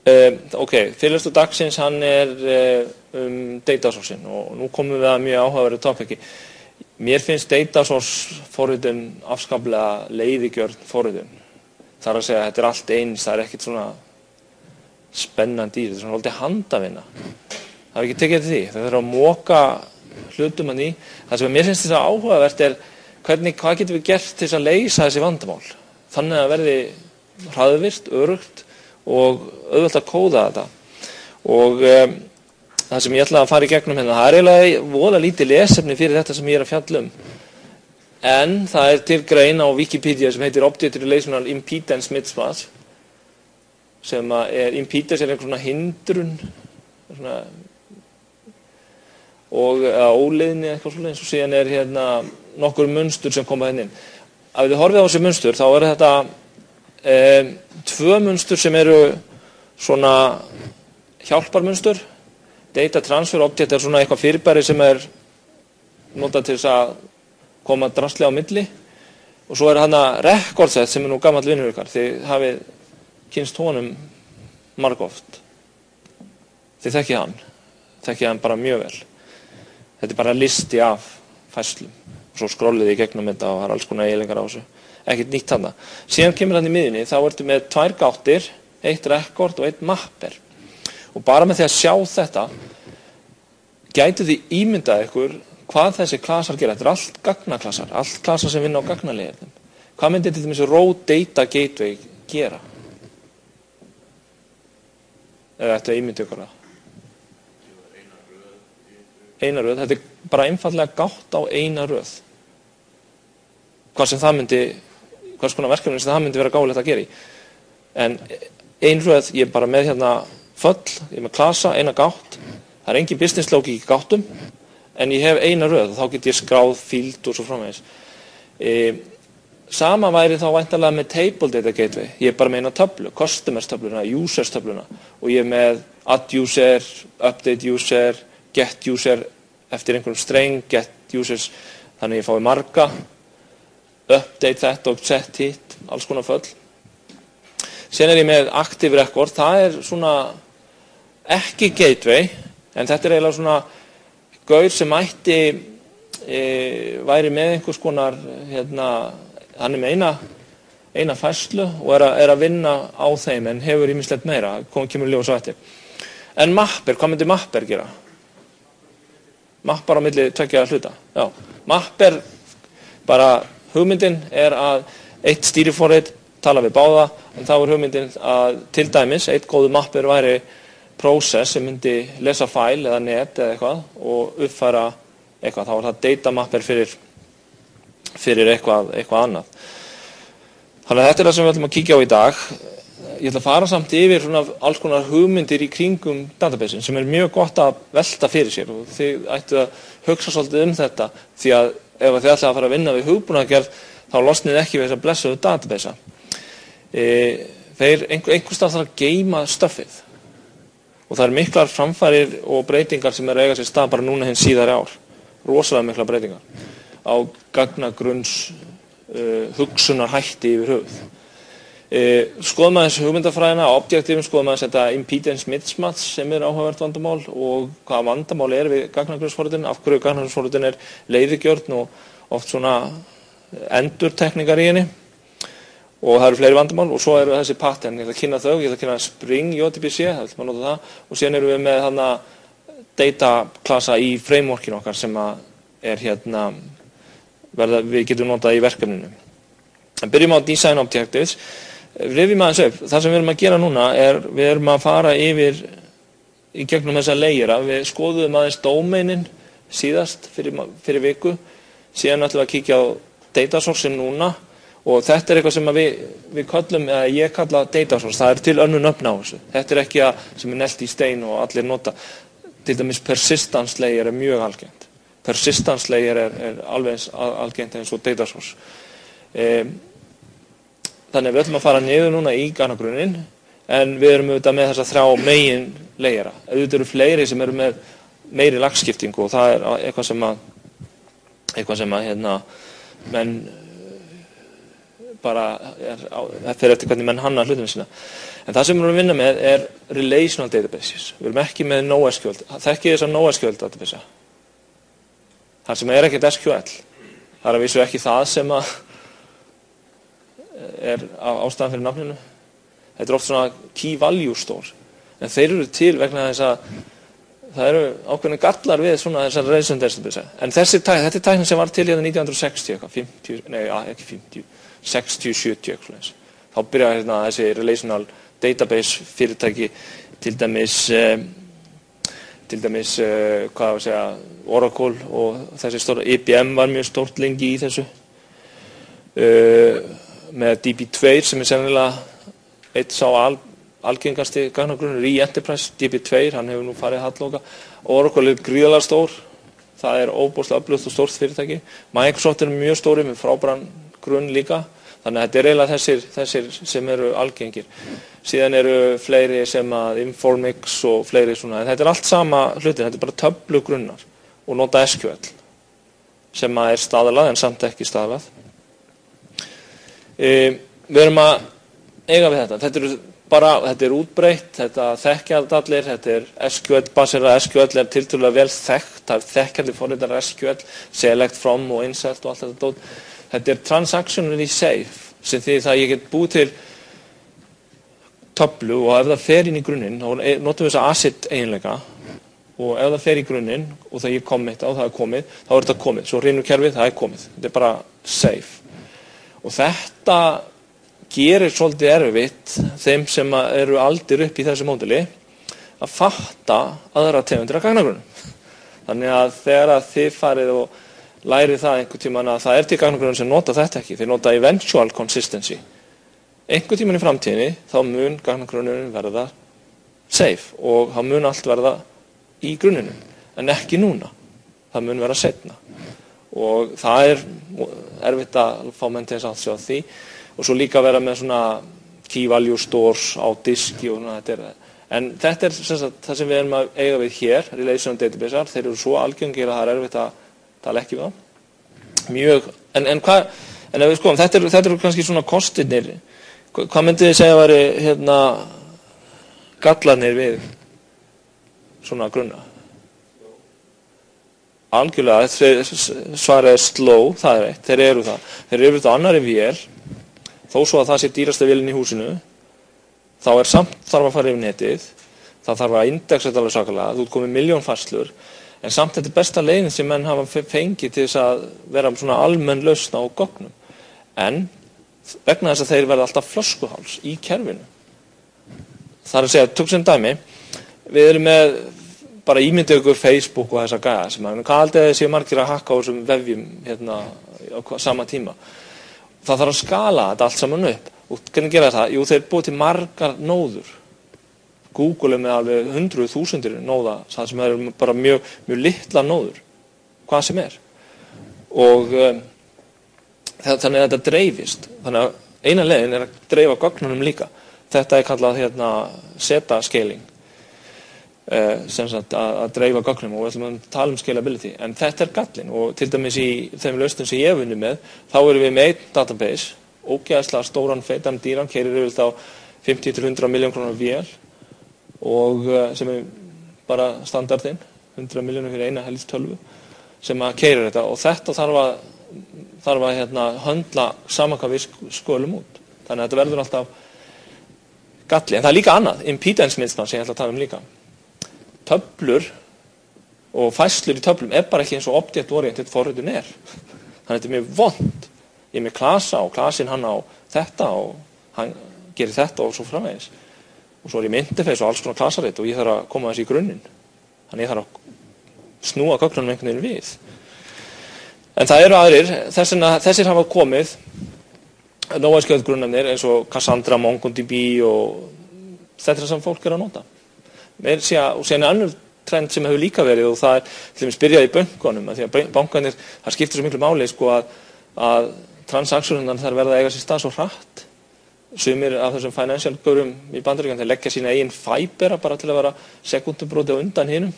Ok, fyrirlestur dagsins hann data source og nú komum við að mjög áhugaverðu topiki. Mér finnst data source forritun afskaplega leiðigjörn forritun. Það að segja að þetta allt eins, það ekkert svona spennandi í, þetta svona svolítið handavinna. Það ekki tekið eftir því, það að móka hlutum hann í. Það sem mér finnst þess að áhugavert hvað getum við gert til að leysa þessi vandamál? Þannig að verði hraðvirkt, öruggt og auðvelt að kóða þetta. Og það sem ég ætla að fara í gegnum hérna, það eiginlega voða lítið lesefni fyrir þetta sem ég að fjalla En það til grein á Wikipedia sem heitir Object Relational Impedance Mismatch, sem impedance einhver svona hindrun, svona, og óleiðni eitthvað svona, eins og síðan hérna nokkur munstur sem koma inn. Ef þið horfið á þessi munstur, þá þetta tvö munstur sem svona hjálparmunstur. Data transfer object svona eitthvað fyrirbæri sem notað til þess að koma drasli á milli. Og svo hana record set sem nú gamall vinur ykkar. Þið hafið kynst honum margoft. Þið þekkið hann bara mjög vel. Þetta bara listi af færslum. Og svo skrollið í gegnum þetta og það alls konar eiginleikar á þessu. Ekkert nýtt þarna. Síðan kemur hann í miðjunni, þá ertu með 2 gáttir, 1 record og 1 mapper. Og bara með því að sjá þetta, gætu þið ímyndað ykkur hvað þessi klasar gera. Þetta allt gagnaklasar, allt klasar sem vinna á gagnaleginum. Hvað myndi til dæmis Raw Data Gateway gera? Eða ættu að ímynda ykkur það? Eina röð, þetta bara einfallega gátt á eina röð. Hvers konar verkefni sem það myndi vera gáfulegt að gera í. En ein röð, ég bara með hérna föll, ég með klasa, eina gátt. Það engin business logik í gáttum, en ég hef eina röð og þá get ég skráð field og svo framvegis. Sama væri þá væntanlega með Table Data Gateway. Ég bara með eina töflu, Customers töfluna, Users töfluna og ég með Add User, Update User, Get User eftir einhverjum streng, Get Users, þannig ég fái marga, Update þetta og Set hitt, alls konar föll. Sen ég með Active Record, það svona ekki gateway, en þetta eiginlega svona gaur sem væri með einhvers konar, hann með eina færslu og að vinna á þeim, en hefur ýmislegt meira, kemur ljós á eftir. En mapper, hvað myndi mapper gera? Mappar á milli tveggja hluta. Já, mapper, bara hugmyndin að eitt stýriforrit tala við báða, en þá hugmyndin að til dæmis eitt góðu mapper væri process sem myndi lesa fæl eða net eða eitthvað og uppfæra eitthvað. Þá það data mapper fyrir eitthvað annað. Þannig að þetta það sem við ætlum að kíkja á í dag. Ég ætla að fara samt yfir svona alls konar hugmyndir í kringum databasein sem mjög gott að velta fyrir sér og þið ættu að hugsa svolítið þetta því að ef þið ætla að fara að vinna við hugbúnaðargerð þá losnið ekki við þess að blessuðu databasea. Einhvers stað þarf að geyma stöffið og það miklar framfærir og breytingar sem eiga sér stað bara núna hins síðari ár. Rosalega miklar breytingar á gagnagrunns hugsunarhætti yfir höfuð. Skoðum aðeins hugmyndafræðina, objektífum, skoðum aðeins þetta impedance mismatch sem áhugavert vandamál og hvaða vandamál við gagnagrunnsforritin, af hverju gagnagrunnsforritin leiðigjörn og oft svona endurtekningar í henni og það fleiri vandamál og svo þessi pattern, ég ætla að kynna þau, ég ætla að kynna Spring JDBC, það ætlum að nota það og síðan við með hana data klasa í frameworkinu okkar sem við getum notað í verkefninu. En byrjum á Design Objectives. Rifjum aðeins upp. Það sem við erum að gera núna við erum að fara yfir í gegnum þessa layera. Við skoðum aðeins domainin síðast fyrir viku. Síðan ætlum við að kíkja á data source núna og þetta eitthvað sem við köllum, eða ég kalla data source. Það til önnur nöfn á þessu. Þetta ekki sem nelt í stein og allir nota. Til dæmis persistence layer mjög algengt. Persistence layer alveg algengt eins og data source. Þannig við ætlum að fara niður núna í gagnagrunnin en við erum auðvitað með þessa 3 megin layera. Auðvitað eru fleiri sem með meiri lagskiptingu og það eitthvað sem menn bara fer eftir hvernig menn hanna hlutina sína. En það sem við erum að vinna með er relational databases. Við erum ekki með NoSQL. Þekkið þess að NoSQL database. Það sem er ekkert SQL. Það er að vísu ekki það sem að er ástæðan fyrir nafninu. Þetta er oft svona key value store. En þeir eru til vegna þess að það eru ákveðnir gallar við svona þessar relational database. En þetta er tæknin sem var til hérna 1960, ekki 50, 60, 70 eitthvað. Þá byrjaði hérna þessi relational database fyrirtæki til dæmis hvað að segja Oracle og þessi stóra IBM var mjög stórt lengi í þessu með DB2 sem er sennilega eitt sá algengasti gagnagrunnur í Enterprise. DB2, hann hefur nú farið hallóka. Oracle er gríðarlega stór, það er óbúslega öflugt og stórt fyrirtæki. Microsoft er mjög stóri með frábæran grunn líka. Þannig að þetta er eiginlega þessir sem eru algengir. Síðan eru fleiri sem að Informix og fleiri svona. En þetta er allt sama hlutin, þetta er bara töflugrunnar og nota SQL sem að er staðalað en samt ekki staðalað. Við erum að eiga við þetta. Þetta er útbreitt, þetta þekkja allir, þetta er SQL baserað. SQL er tiltölulega vel þekkt, það er þekkjandi forritar SQL, select from og insert og allt þetta dót. Þetta er transactionally safe, sem því það ég get búið til töflu og ef það fer inn í grunninn, þá notum við þessa asset eiginleika og ef það fer í grunninn og það ég commit á, það er komið, þá er þetta komið. Svo hrynur kerfið, það er komið. Þetta er bara safe. Og þetta gerir svolítið erfitt þeim sem eru aldir upp í þessu módeli að fatta aðra tegundir af gagnagrunnum. Þannig að þegar að þið farið og lærið það einhvern tímann að það er til gagnagrunnum sem nota þetta ekki. Þeir nota eventual consistency. Einhvern tímann í framtíðinni þá mun gagnagrunnurinn verða safe og þá mun allt verða í grunninu, en ekki núna. Það mun vera seinna. Og það er erfitt að fá menn til þess að sjá því. Og svo líka vera með svona key value stores á diski og svona. En þetta er það sem við erum að eiga við hér, relational databasear. Þeir eru svo algengir að það er erfitt að tala ekki við þá. Mjög, en ef við skoðum, þetta eru kannski svona kostirnir. Hvað myndið þið segja að væri gallarnir við svona grunna? Algjörlega, svarið er slow, það er eitt, þeir eru það. Þeir eru þetta annari vél, þó svo að það sé dýrasta vélinn í húsinu, þá er samt þarf að fara yfir netið, það þarf að indexa þetta alveg sakalega, þú komið 1.000.000 færslur, en samt þetta er besta leiðin sem menn hafa fengið til þess að vera svona almenn lausn á gögnum. En vegna þess að þeir verða alltaf flöskuháls í kerfinu. Það er að segja, tök sem dæmi, við erum með bara ímyndið ykkur Facebook og þessa gæða sem að hvað aldrei séu margir að hakka á þessum vefjum á sama tíma. Það þarf að skala þetta allt saman upp. Og hvernig gera það? Jú, þeir búið til margar nóður. Google er með alveg 100.000 nóða, það sem eru bara mjög litla nóður. Hvað sem er. Og þannig að þetta dreifist. Þannig að eina leiðin er að dreifa gögnunum líka. Þetta er kallað seta scaling. Sem sagt að dreifa gögnum og við ætlum að tala um scalability. En þetta er gallinn og til dæmis í þeim lausnum sem ég hef unnið með, þá erum við með einn database, ógeðslega stóran, feitan, dýran, keyrir yfir þá 50 til 100 milljón krónar vél og sem er bara standardinn, 100 milljónir fyrir eina helst tölvu sem að keyrir þetta og þetta þarf að höndla saman hvað við skölum út. Þannig að þetta verður alltaf galli. En það er líka annað, impedance mismatch sem ég ætla að tala um líka. Töflur og færslur í töflum er bara ekki eins og object-oriented forritun er. Þannig að þetta er mjög vond. Ég er með klasa og klasinn hann á þetta og hann gerir þetta og svo framvegis. Og svo er ég með interface og alls konar klasaritt og ég þarf að koma þessi í grunninn. Þannig ég þarf að snúa gögnunum einhvern veginn við. En það eru aðrir, þessir hafa komið NoSQL grunnarnir eins og Cassandra, MongoDB og þetta sem fólk er að nota. Og síðan er annur trend sem hefur líka verið og það er til dæmis byrjað í bönkunum því að bankanir, það skiptir svo miklu máli að transaktionunum þarf verða að eiga sér stað svo hratt. Sumir af þessum financial gaurum í Bandaríkjunum þeir leggja sína eigin fæbera bara til að vera sekúndubróti á undan hinum.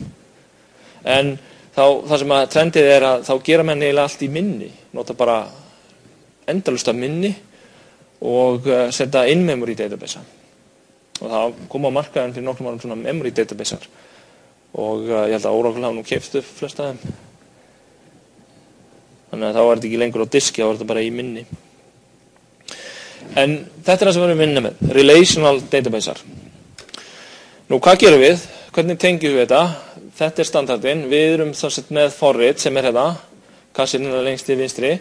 En það sem að trendið er að þá gera menn eiginlega allt í minni, nota bara endalaust af minni og setja in-memory database og það kom á markaðinn fyrir nokkrum árum svona memory database og ég held að Oracle hafa nú keypt upp flest af þeim, þannig að þá er þetta ekki lengur á diski, þá er þetta bara í minni. En þetta það sem við erum að vinna með, relational databasear. Nú hvað gerum við? Hvernig tengjum við þetta? Þetta standardinn, við erum þannig með forrit sem hérna, kassinn lengst til vinstri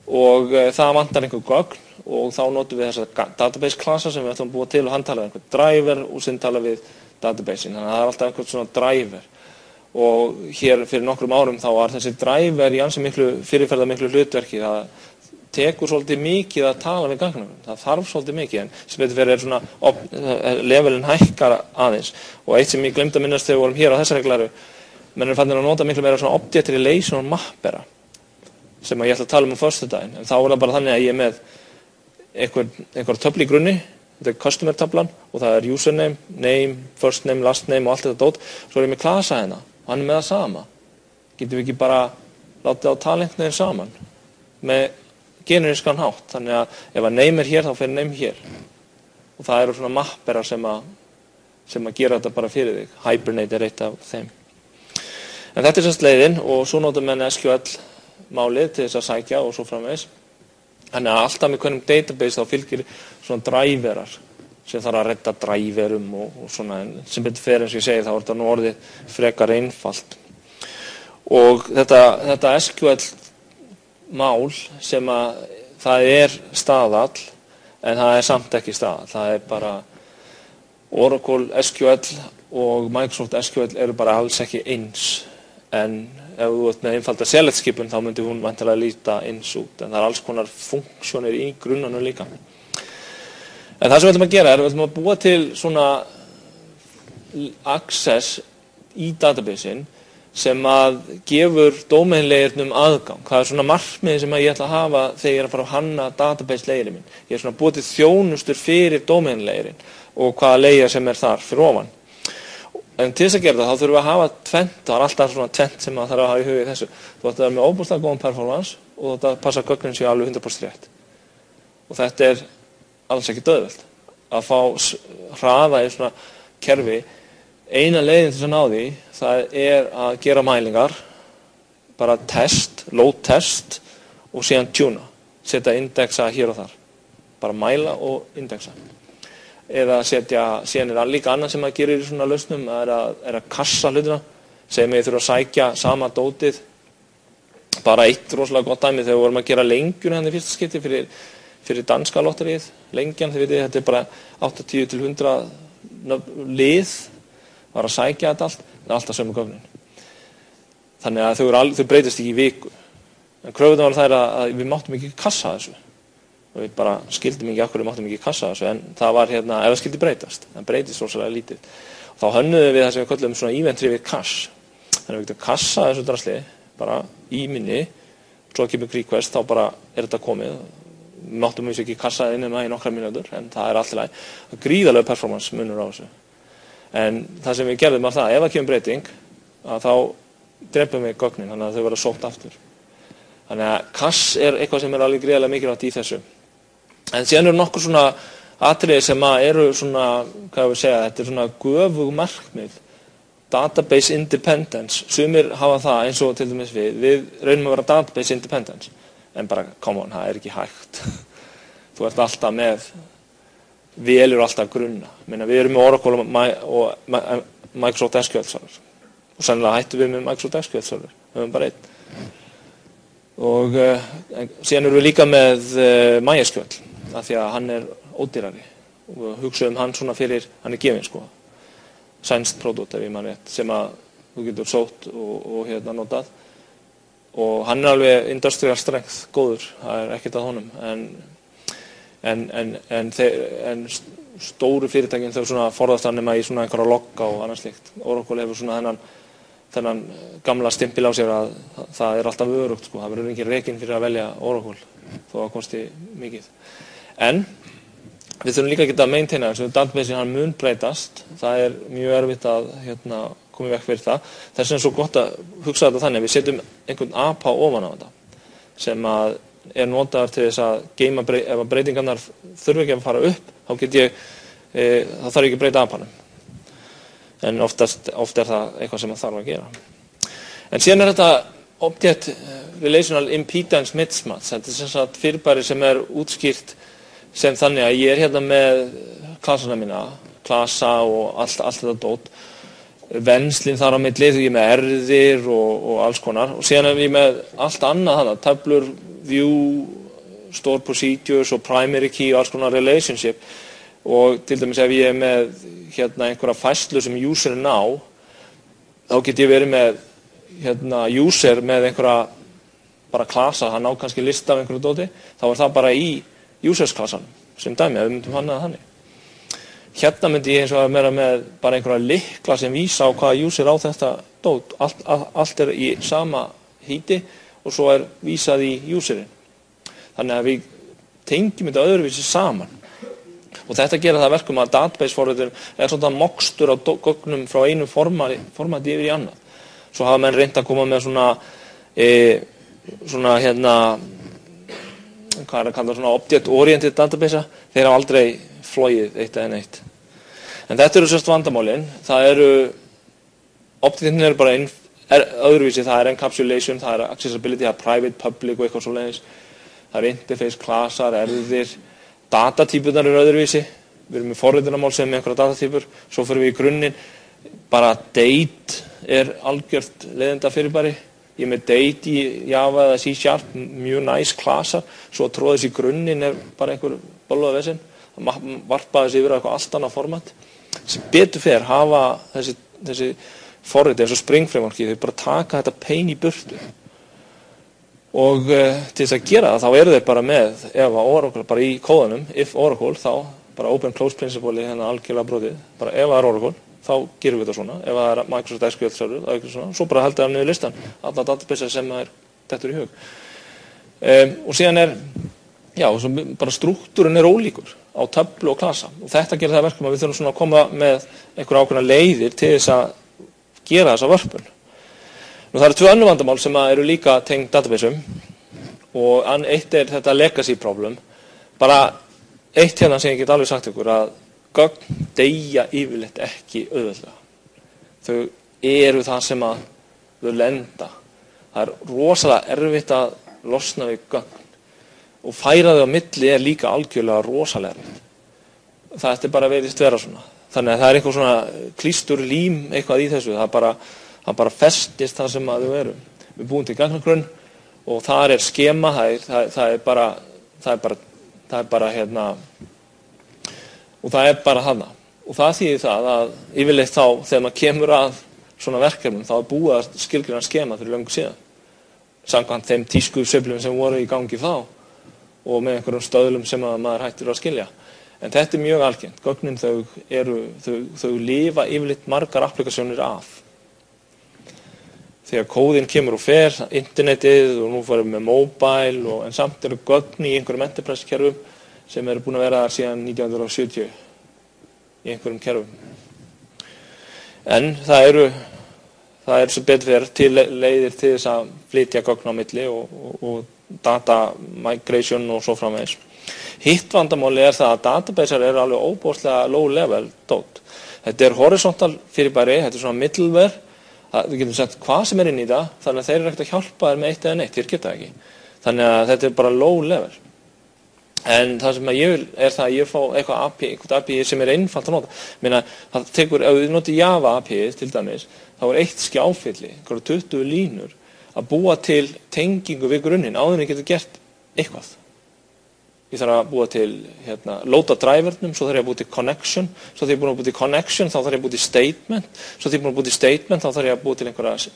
og það vantar einhver gögn og þá notum við þessa database klassa sem við ætlum að búa til og hann talar einhver driver og sem talar við databasein, þannig að það alltaf einhvern svona driver og hér fyrir nokkrum árum þá var þessi driver í ansi miklu fyrirferða miklu hlutverki, það tekur svolítið mikið að tala við gagnavegum, það þarf svolítið mikið en sem betur fyrir svona levelin hækkar aðeins og eitt sem ég glemdi að minnast þegar við vorum hér á þessari glæru, menn fannir að nota miklu meira svona object relation mappera sem að ég ætla að tala um föstudaginn, en þá það bara þannig að ég er með einhver töflu í grunni, þetta er customer tablan og það er username, name, first name, last name og allt þetta dót, svo er ég með klasa hérna og hann er með það sama. Getum við ekki bara látið á tala einhvern veginn saman með generískan hátt, þannig að ef að name er hér þá fer name hér og það eru svona mappera sem að gera þetta bara fyrir þig. Hibernate er eitt af þeim. En þetta er semst leiðin og svo notum við SQL málið til þess að sækja og svo framvegis. Þannig að alltaf með hvernig database þá fylgir svona driverar sem þarf að redda driverum og svona, en sem betur fer eins og ég segi þá er þetta nú orðið frekar einfalt. Og þetta SQL mál sem að það er staðall en það er samt ekki staðall. Það er bara Oracle SQL og Microsoft SQL eru bara alls ekki eins en ef þú ert með einfalda select skipun þá myndi hún væntanlega líta eins út en það er alls konar funksjónir í grunnanum líka. En það sem við ætlum að gera er við ætlum að búa til svona access í databasein sem að gefur domain-layernum aðgang. Það er svona markmið sem að ég ætla að hafa þegar ég er að fara að hanna database-layerinn minn. Ég er svona búið til þjónustur fyrir domain-layerinn og hvaða layer sem er þar fyrir ofan. En til þess að gera það, þá þurfum við að hafa tvennt, það er alltaf svona tvennt sem maður þarf að hafa í hugið þessu. Þú ætti að vera með óbúslega góðan performance og þú ætti að passa að gögnin séu alveg 100% rétt. Og þetta er alls ekki auðvelt. Að fá hraða í svona kerfi, eina leiðin til þess að ná því, það er að gera mælingar, bara test, load test og síðan tuna, setja indexa hér og þar. Bara mæla og indexa. Eða setja, síðan er líka annað sem að gera í svona lausnum er að kassa hlutina, segjum ég þurfa að sækja sama dótið, bara eitt rosalega gott dæmi þegar við vorum að gera lengjuna hérna í fyrsta skipti fyrir danska lotteríið, lengjan þið vitið, þetta er bara 80 til 100 lið, var að sækja þetta allt, það er alltaf sömu gögnin. Þannig að þau breytist ekki í viku, en kröfunar var þær að við máttum ekki kassa þessu. Og við bara skildum ekki okkur, við máttum ekki kassa þessu, en það var hérna, ef það skildi breytast, það breytist rosalega lítið. Og þá hönnuðum við það sem við köllum svona event-driven cache. Þannig að við getum kassa þessu drasli, bara í minni, svo kemur request, þá bara er þetta komið. Við máttum við ekki kassa það innan í nokkra mínútur, en það er allt í lagi. Það er gríðarlega performance munur á þessu. En það sem við gerðum var það, ef það kemur breyting, þá drepum við gögnin, þannig að þau verða sótt aftur. Þannig að cache er eitthvað sem er alveg gríðarlega mikilvægt í þessu. En síðan eru nokkur svona atriði sem eru svona, hvað við segja, þetta er svona göfug markmið, database independence, sumir hafa það eins og til dæmis við reynum að vera database independence, en bara, come on, það er ekki hægt. Þú ert alltaf með, velur alltaf grunna. Við erum með Oracle og Microsoft SQL server og sennilega hættum við með Microsoft SQL server, við höfum bara einn. Og síðan erum við líka með MySQL af því að hann er ódýrari og hugsaðum hann svona fyrir, hann er gefinn sko, sænskt pródúkt ef ég man rétt, sem að þú getur sótt og hérna notað og hann er alveg industrial strength góður, það er ekkert að honum en stóru fyrirtækin þau svona forðast hann nema í svona einhverja logga og annars slíkt. Oracle hefur svona þennan gamla stimpil á sér að það er alltaf örugt sko, það verður engin rekinn fyrir að velja Oracle þó að kosti mikið. En við þurfum líka að geta að maintaina þessu, databasein hann mun breytast, það er mjög erfitt að koma í veg fyrir það. Þess vegna er svo gott að hugsa þetta þannig að við setjum einhvern APA ofan á þetta sem að notaður til þess að geyma ef að breytingarnar þurfa ekki að fara upp, þá þá þarf ekki að breyta apanum. En oft það eitthvað sem þarf að gera. En síðan þetta Object Relational Impedance Mismatch. Þetta sem sagt fyrirbæri sem útskýrt sem þannig að ég hérna með klasana mína, klasa og allt þetta dót. Venslin þar á milli, því ég með erðir og alls konar. Og síðan ég með allt annað þarna, töflur, view, store procedures og primary key og alls konar relationship. Og til dæmis ef ég með hérna einhverja færslu sem userinn á, þá get ég verið með user með einhverja bara klasa, hann á kannski lista af einhverju dóti, þá það bara í users-klasanum sem dæmi, ef við myndum hanna það þannig. Hérna myndi ég eins og að vera með bara einhverja lykla sem vísa á hvaða user á þetta dót. Allt í sama híti og svo vísað í userinn. Þannig að við tengjum þetta öðruvísi saman. Og þetta gerir það verkum að database-forritun svona mokstur á gögnum frá einu formati yfir í annað. Svo hafa menn reynt að koma með hvað að kalla svona object-oriented database, þeir hafa aldrei flogið eitt eða neitt. En þetta eru sérst vandamálin. Objectin bara öðruvísi, það encapsulation, það accessibility, það private, public og eitthvað svoleiðis. Það interface, klasar, erðir, datatípurnar öðruvísi. Við erum með forritunarmál sem með einhverja datatípur, svo fyrir við í grunninn. Bara date algjört leiðinda fyrirbæri. Ég með date í Java eða C#, mjög nice klasar, svo að tróðis í grunninn bara einhver bolluða vesinn. Það varpaðis yfir eitthvað allt annað format. Sem betur fer hafa þessi forriti eins og Spring Frameworki, þau bara taka þetta pain í burtu. Og til þess að gera það, þá eru þeir bara með, ef Oracle, bara í kóðanum, if Oracle, þá bara open close principle í hennar algjörlega brotið. Bara ef það Oracle, þá gerum við þetta svona. Ef það Microsoft SQL server, þá ekki svona. Svo bara heldur það niður listan, alla database sem dettur í hug. Og síðan bara struktúrin ólíkur á töflu og klasa. Og þetta gerir það verkum að við þurfum svona að koma með einhverja ákveðna leiðir til þess að gera þessa vörpun. Nú það eru tvö önnur vandamál sem eru líka tengd databaseum og eitt þetta legacy problem. Bara eitt hérna sem ég get alveg sagt ykkur að gögn deyja yfirleitt ekki auðveldlega. Þau eru það sem þau lenda. Það rosalega erfitt að losna við gögn og færa þau á milli líka algjörlega rosalega erfitt. Það bara verðist vera svona. Þannig að það eitthvað svona klístur lím eitthvað í þessu. Það bara festist það sem þau eru. Við búum til gagnagrunn og þar skema, það bara hérna og það bara hana. Og það þýðir það að yfirleitt þá þegar maður kemur að svona verkefnum þá búið að skilgreina skema fyrir löngu síðan. Samkvæmt þeim tískusveiflum sem voru í gangi þá og með einhverjum stöðlum sem maður hættir að skilja. En þetta mjög algengt. Gögnin þau lifa yfirleitt margar applikasjónir af. Þegar kóðinn kemur og fer, internetið og nú farum við með mobile en samt eru gögn í einhverjum enterprise-kerfum sem eru búin að vera þar síðan 1970 í einhverjum kerfum. En það sem betur fer til leiðir til þess að flytja gögn á milli og data migration og svo framvegis. Hitt vandamáli það að databasear eru alveg óbúslega low level dot. Þetta horizontal fyrirbæri, þetta svona middleware. Við getum sagt hvað sem inn í það, þannig að þeir eru ekkert að hjálpa þér með eitt eða neitt, þeir geta ekki. Þannig að þetta bara low level. En það sem ég vil það að ég fá eitthvað API sem einfalt að nota. Meina, það tekur, ef við notum Java API til dæmis, þá eitt skjáfylli, 20 línur, að búa til tengingu við grunninn áður en ég getur gert eitthvað. Ég þarf að búa til loada drivernum, svo þarf ég að búa til connection, svo þegar ég er búin að búa til connection, þá þarf ég að búa til statement, svo þegar ég er búin að búa til statement, þá þarf ég að búa til einhverja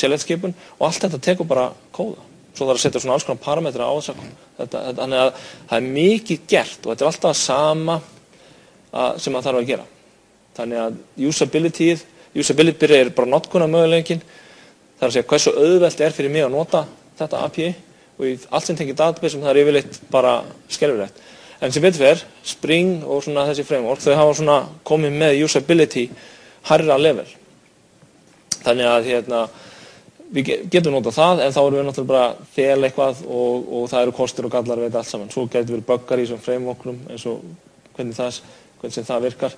select-skipun og allt þetta tekur bara kóða. Svo þarf að setja svona alls konar parametra á þess að þannig að það mikið gert og þetta alltaf sama sem maður þarf að gera. Þannig að usability bara notkunarmöguleikin, það að segja hversu auðvelt fyrir mig að nota þetta API og í allt sem tengir database það yfirleitt bara skelfilegt. En sem betur fer, Spring og svona þessi framework, þau hafa svona komið með usability hærra level. Þannig að við getum notað það, en þá erum við náttúrulega bara að fela eitthvað og það eru kostir og gallar við þetta allt saman. Svo getur verið buggar í þessum frameworkum eins og hvernig sem það virkar.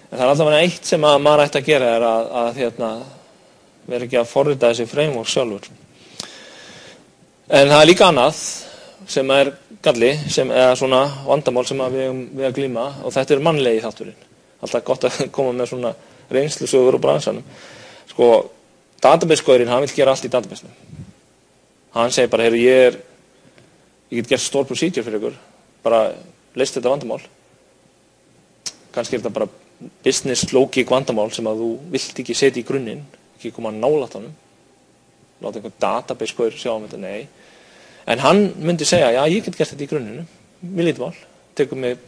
En það er allavega eitt sem að maður ætti að gera er að vera ekki að forrita þessi framework sjálfur. En það er líka annað sem er galli, eða svona vandamál sem við eigum að glíma, og þetta er mannlegi þátturinn. Alltaf gott að koma með svona reynslusögur og bransanum. Sko, database-gaurinn, hann vil gera allt í database-num. Hann segir bara, heyrðu, ég get gert store procedure fyrir ykkur, bara leyst þetta vandamál. Kannski er þetta bara business logic vandamál sem að þú vilt ekki setja í grunninn, ekki koma nálægt honum, láta einhvern database-gaur sjá þetta, nei. En hann myndi segja, já, ég get gert þetta í grunninu, mjög lítið mál, tekur mig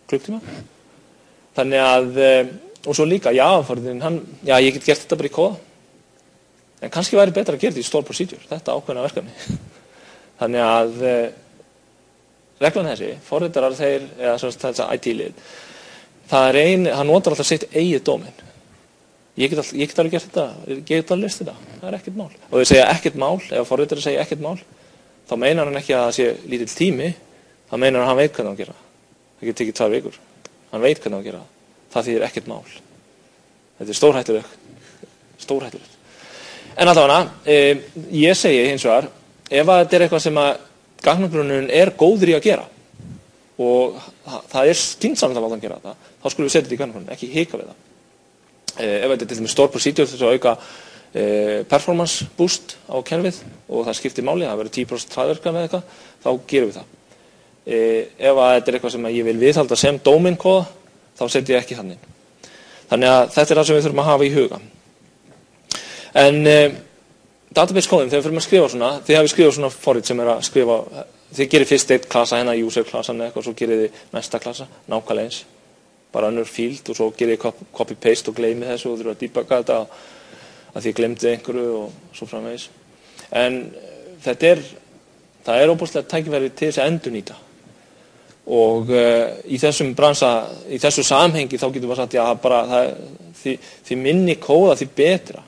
klukktíma. Þannig að, og svo líka, Java-forritin, já, ég get gert þetta bara í kóða. En kannski væri betra að gera þetta í store procedure, þetta ákveðna verkefni. Þannig að reglan þessi, forritarar þeir, eða þess að IT-lið, það er hann notar alltaf sitt eigið dómin. Ég get alveg gert þetta, ég get alveg list þetta, það er ekkert mál. Og þeir segja ekkert mál, ef forritarar segja ekkert mál, þá meinar hann ekki að það sé lítill tími, þá meinar hann veit hvernig hann gera. Það getur tekið 2 vikur. Hann veit hvernig hann gera. Það þýðir ekkert mál. Þetta er stórhættulegt. En allavega, ég segi hins vegar, ef þetta er eitthvað sem að gagnagrunnurinn er góður í að gera og það er skynsamlegt að láta hann gera þetta, þá skulum við setja þetta í gagnagrunninn, ekki hika við það. Ef þetta er til dæmis store procedure þess að auka performance boost á kerfið og það skiptir máli, það verður 10% hraðvirkni með eitthvað, þá gerum við það. Ef þetta er eitthvað sem ég vil viðhalda sem domain kóða, þá setjum ég ekki þannig. Þannig að þetta er það sem við þurfum að hafa í huga. En database kóðin, þegar við fyrir að skrifa svona, þið hafið skrifað svona forrit sem að skrifa, þið gerir fyrst eitt klassa, user klassan eitthvað, svo gerir þið næsta klassa, nákvæmlega eins, bara önnur field og svo gerir þið copy-paste og gleymið þessu og þurfum að debugga þetta að þið glemdi einhverju og svo framvegis. En það er óbúslega tækifæri til þess að endurnýta. Og í þessum bransa, í þessu samhengi þá getur við sagt, já, bara því minni kóða, því betra.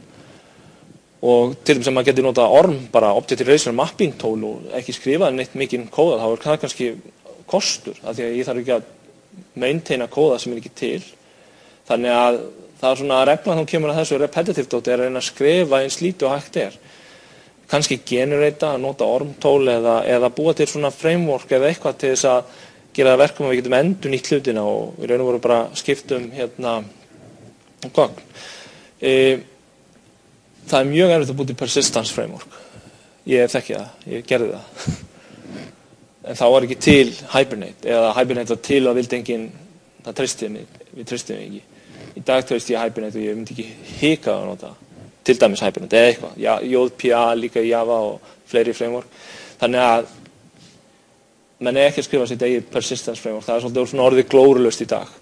Og til dæmis sem maður getur notað ORM, bara Object Relational Mapping Tool og ekki skrifað neitt mikinn kóða, þá er það kannski kostur, af því að ég þarf ekki að maintaina kóða sem er ekki til. Þannig að það er svona reglan þá kemur að þessu repetitive dot er að reyna að skrifa eins lítið og hægt er. Kannski generata, nota ORM-tól eða búa til svona framework eða eitthvað til þess að gera það verkum að við getum endurnýtt hlutina og við raun og veru bara skiptum gögn. Það er mjög erfitt að búa til persistence framework. Ég þekki það, ég gerði það. En þá var ekki til Hibernate eða Hibernate var til og vildi enginn, það treystiði mig, við treystiði mig ekki. Í dag treysti ég Hibernate og ég myndi ekki hika að nota til dæmis Hibernate eða eitthvað. JPA líka í Java og fleiri framework. Þannig að menn er ekki að skrifa sitt eigið persistence framework. Það er svolítið svona orðið glórulaust í dag.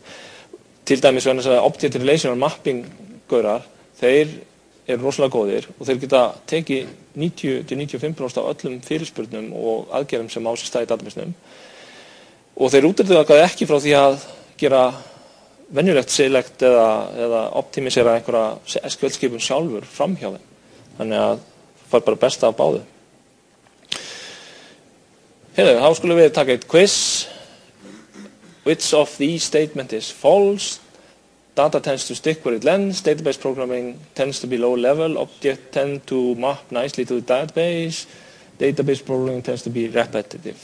Til dæmis vegna þess að Object Relational Mapping gaurar, þeir eru rosalega góðir og þeir geta tekið 90-95% af öllum fyrirspurnum og aðgerðum sem á sér stað í database-num. Og þeir útiloka ekki frá því að gera venjulegt select eða optimisera einhverja SQL-skipun sjálfur framhjá þeim. Þannig að það fær bara besta af báðu. Þá skulum við taka eitt quiz. Which of these statement is false? Data tends to stick where it lands. Database programming tends to be low level. Objects tend to map nicely to the database. Database programming tends to be repetitive.